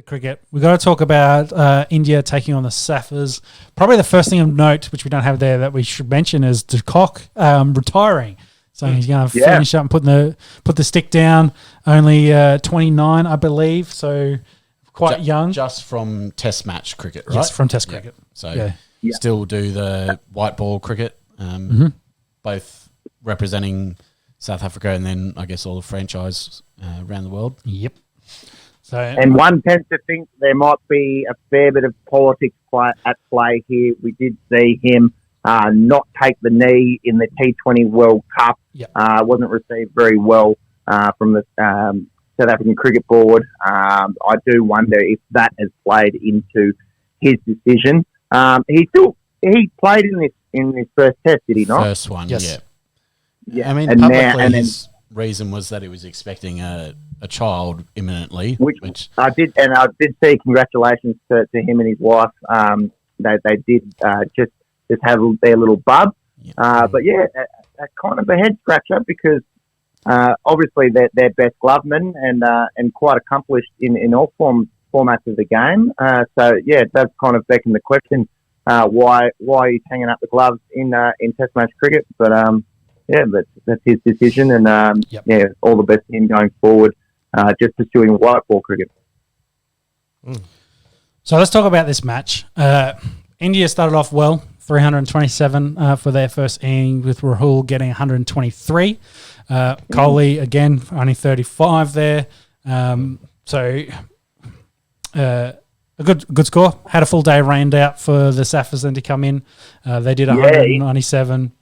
cricket. We've got to talk about India taking on the Saffers. Probably the first thing of note, which we don't have there, that we should mention is De Kock retiring. So he's going to finish up and put the stick down. Only 29, I believe. So quite young. Just from Test match cricket, right? Yes, from Test cricket. So still do the white ball cricket, both representing South Africa and then I guess all the franchise around the world. Yep. So, and one tends to think there might be a fair bit of politics at play here. We did see him not take the knee in the T20 World Cup. Yep. Wasn't received very well from the South African Cricket Board. I do wonder if that has played into his decision. He played in this first test, did he not? First one, yes. Yeah. I mean, publicly his reason was that he was expecting a child imminently. Which I did see. Congratulations to him and his wife. They did just have their little bub. Yeah. But a kind of a head scratcher because obviously they're best glovemen and quite accomplished in all formats of the game. It does kind of beckon the question why he's hanging up the gloves in Test match cricket. But that's his decision, and all the best to him going forward. Just pursuing white ball cricket. So let's talk about this match. India started off well, 327 for their first inning, with Rahul getting 123. Kohli, again, only 35 there. A good score. Had a full day rained out for the Saffers then to come in. They did 197.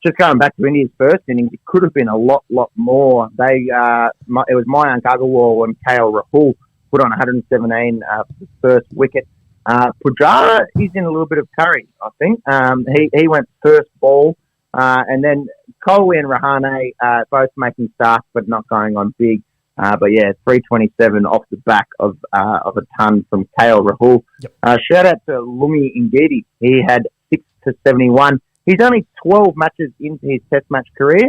Just going back to India's first innings, it could have been a lot more. It was Mayank Agarwal and KL Rahul put on 117 for the first wicket. Pujara is in a little bit of curry, I think. He went first ball, and then Kohli and Rahane both making starts but not going on big. 327 off the back of a ton from KL Rahul. Yep. Shout out to Lumi Ngidi. He had 6 for 71. He's only 12 matches into his Test match career,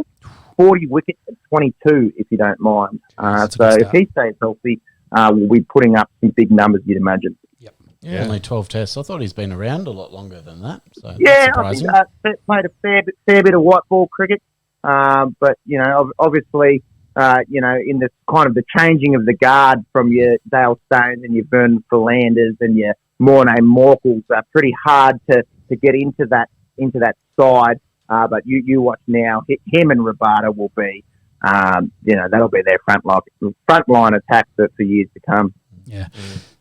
40 wickets at 22, if you don't mind. If he stays healthy, we'll be putting up some big numbers, you'd imagine. Yep. Yeah, only 12 Tests. I thought he's been around a lot longer than that. So I think played a fair bit of white ball cricket. But, obviously, in the kind of the changing of the guard from your Dale Stones and your Vernon Philanders and your Morne Morkles are pretty hard to get into that side. But you watch now, him and Rabada will be, that'll be their front line attack for years to come. Yeah.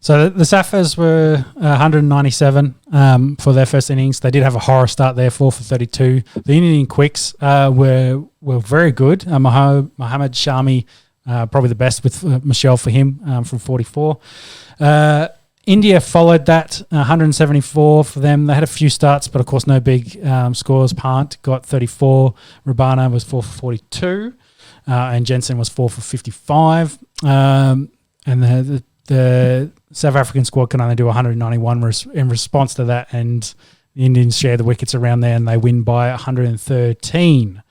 So the Saffers were 197 for their first innings. They did have a horror start there, 4 for 32. The Indian quicks were very good. Mohammad Shami, probably the best with Michelle for him from 44. India followed that, 174 for them. They had a few starts, but of course no big scores. Pant got 34. Rabana was 4 for 42. And Jansen was 4 for 55. And the South African squad can only do 191 in response to that, and the Indians share the wickets around there, and they win by 113.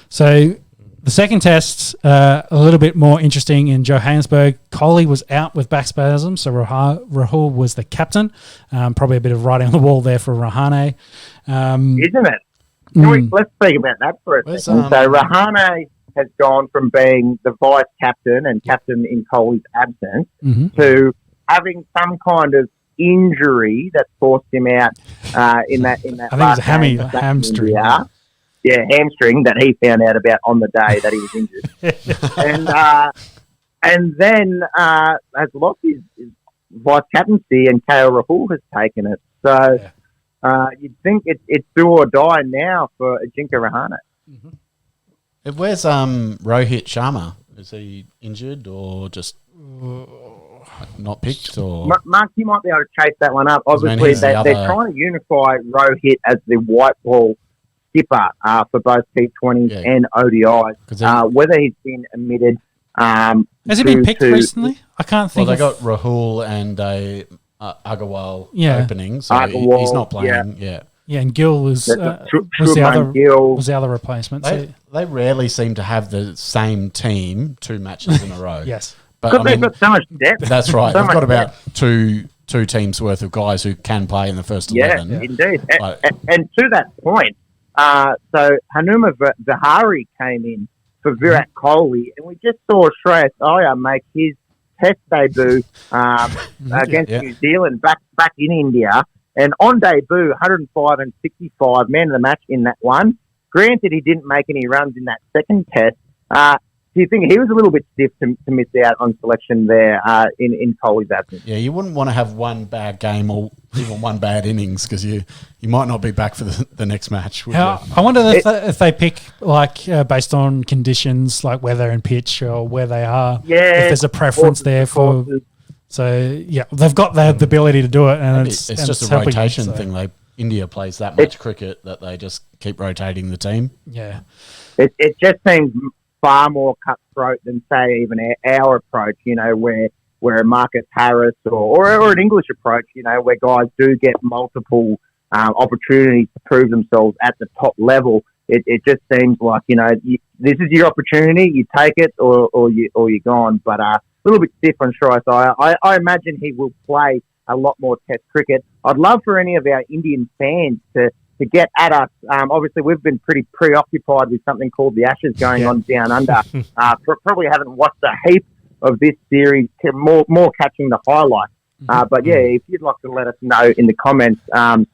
So the second test, a little bit more interesting in Johannesburg. Kohli was out with back spasms, so Rahul was the captain. Probably a bit of writing on the wall there for Rahane. Isn't it? Let's speak about that for a second. So Rahane has gone from being the vice captain and captain in Kohli's absence to having some kind of injury that forced him out in that. I think it was hamstring. Yeah, hamstring that he found out about on the day that he was injured, and then has lost his vice captaincy, and KL Rahul has taken it. So you'd think it's do or die now for Ajinkya Rahane. Mm-hmm. Where's Rohit Sharma? Is he injured or just not picked? Or Mark, you might be able to chase that one up. Obviously, they're trying to unify Rohit as the white ball skipper for both T20s and ODIs. Whether he's been omitted. Has he been picked recently? I can't think. Well, they got Rahul and Agarwal opening, so he's not playing. Yeah, and Gill was the other replacement. They rarely seem to have the same team 2 matches in a row. Yes. But Because they've got so much depth. that's right. So They've much got about depth. two teams worth of guys who can play in the first Yeah, 11. indeed. Like- And to that point, so Hanuma Zahari came in for Virat Kohli, and we just saw Shreyas Iyer make his Test debut against New Zealand back in India. And on debut, 105 and 65, man of the match in that one. Granted, he didn't make any runs in that second Test. Do you think he was a little bit stiff to miss out on selection there in Kohli's absence? Yeah, you wouldn't want to have one bad game or even one bad innings because you might not be back for the next match. Would you? I wonder if they pick based on conditions like weather and pitch or where they are. Yeah, if there's a preference there for. So yeah, they've got the ability to do it, and it's just a helping, rotation so. thing. India plays that much cricket that they just keep rotating the team. Yeah, it just seems far more cutthroat than say even our approach. Where a Marcus Harris or an English approach. Where guys do get multiple opportunities to prove themselves at the top level. It just seems like this is your opportunity. You take it or you're gone. But a little bit different, Shreyas Iyer. I imagine he will play a lot more Test cricket. I'd love for any of our Indian fans to get at us. Obviously, we've been pretty preoccupied with something called the Ashes going on down under. Probably haven't watched a heap of this series, more catching the highlights. But yeah, if you'd like to let us know in the comments how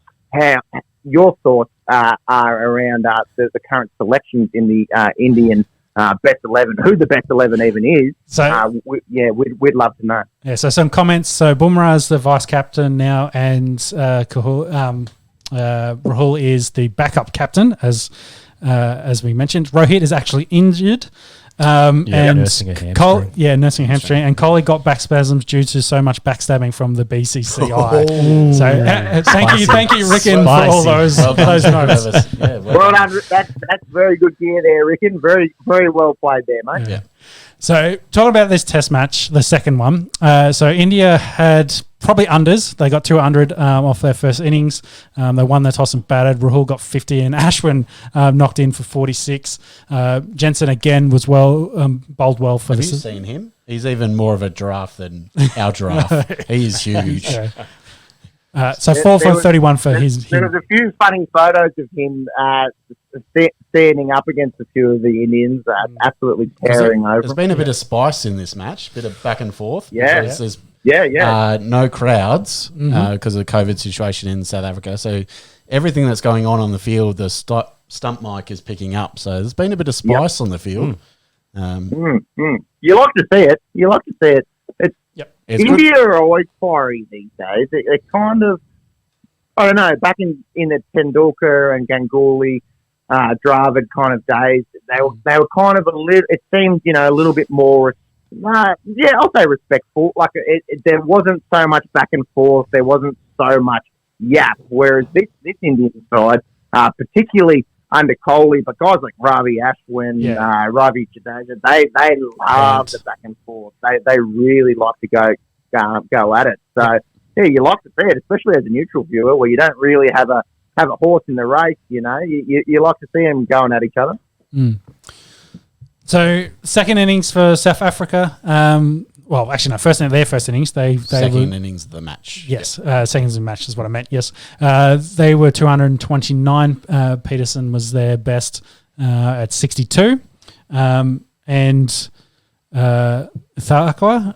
your thoughts are around the current selections in the Indian best 11, who the best 11 even is. So we'd love to know. Yeah. So some comments. So Bumrah is the vice captain now, and Rahul is the backup captain, as we mentioned. Rohit is actually injured. And nursing a hamstring. Nursing a hamstring. And Kohli got back spasms due to so much backstabbing from the BCCI. Thank you, Ricken, for all those notes. Well done. That's very good gear there, Ricken. Very, very well played there, mate. Yeah. So talking about this Test match, the second one. So India had probably unders. They got 200 off their first innings. They won the toss and batted. Rahul got 50 and Ashwin knocked in for 46. Jansen again was bowled well for Have you seen him? He's even more of a giraffe than our giraffe. He is huge. Yeah. So 4 for 31 for his. There was a few funny photos of him standing up against a few of the Indians, absolutely tearing over. There's been a bit of spice in this match, a bit of back and forth. Yeah. There's Yeah. no crowds because of the COVID situation in South Africa. So everything that's going on the field, the stump mic is picking up. So there's been a bit of spice on the field. You like to see it. India are always fiery these days. They're kind of, I don't know, back in the Tendulkar and Ganguly, Dravid kind of days, they were kind of a little, it seemed, a little bit more, I'll say respectful. Like there wasn't so much back and forth. There wasn't so much yap. Whereas this Indian side, particularly under Kohli, but guys like Ravi Ashwin, Ravi Jadeja, they love the back and forth. They really like to go at it. So yeah, you like to see it, especially as a neutral viewer, where you don't really have a horse in the race. You like to see them going at each other. So second innings for South Africa. Their first innings. Second innings of the match. Yes, seconds of the match is what I meant. Yes, they were 229. Peterson was their best at 62, and Thakua.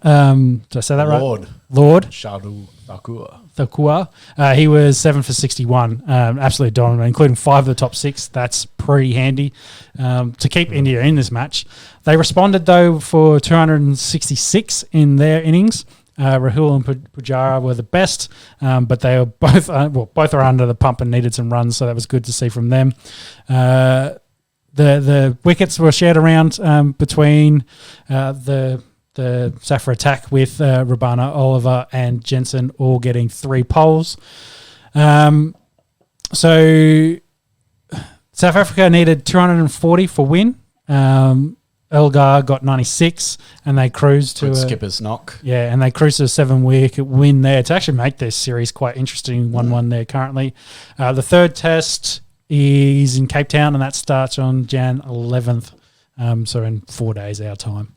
Did I say that right? Lord Shardul Thakua. He was 7 for 61. Absolutely dominant, including 5 of the top 6. That's pretty handy to keep India in this match. They responded, though, for 266 in their innings. Rahul and Pujara were the best, but they were both are under the pump and needed some runs, so that was good to see from them. The wickets were shared around between the Safra attack with Rabana, Oliver and Jansen all getting 3 poles. So South Africa needed 240 for win. Elgar got 96 and they cruised to skipper's knock. Yeah, and they cruised to a 7-wicket win there to actually make this series quite interesting. 1-1 there currently. The third test is in Cape Town and that starts on Jan 11th. So in 4 days our time.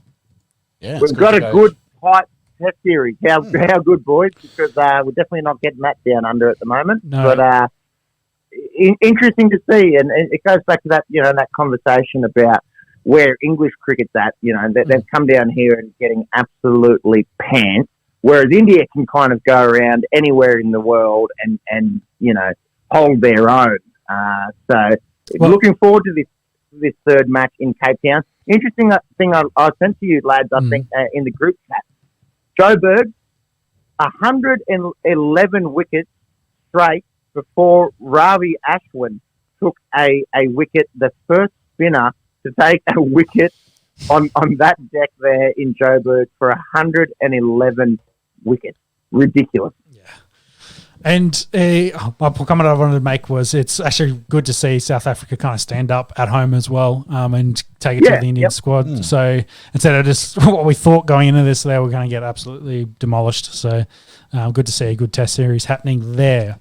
Yeah, we've got a tight test series. How good, boys? Because we're definitely not getting that down under at the moment. No. But interesting to see, and it goes back to that, that conversation about where English cricket's at. They've come down here and getting absolutely pants, whereas India can kind of go around anywhere in the world and hold their own. Looking forward to this third match in Cape Town. Interesting thing I sent to you, lads, I think, in the group chat. Joburg, 111 wickets straight before Ravi Ashwin took a wicket, the first spinner to take a wicket on that deck there in Joburg for 111 wickets. Ridiculous. Yeah. And my comment I wanted to make was it's actually good to see South Africa kind of stand up at home as well and take it to the Indian squad. So instead of just what we thought going into this, they were going to get absolutely demolished. So good to see a good test series happening there.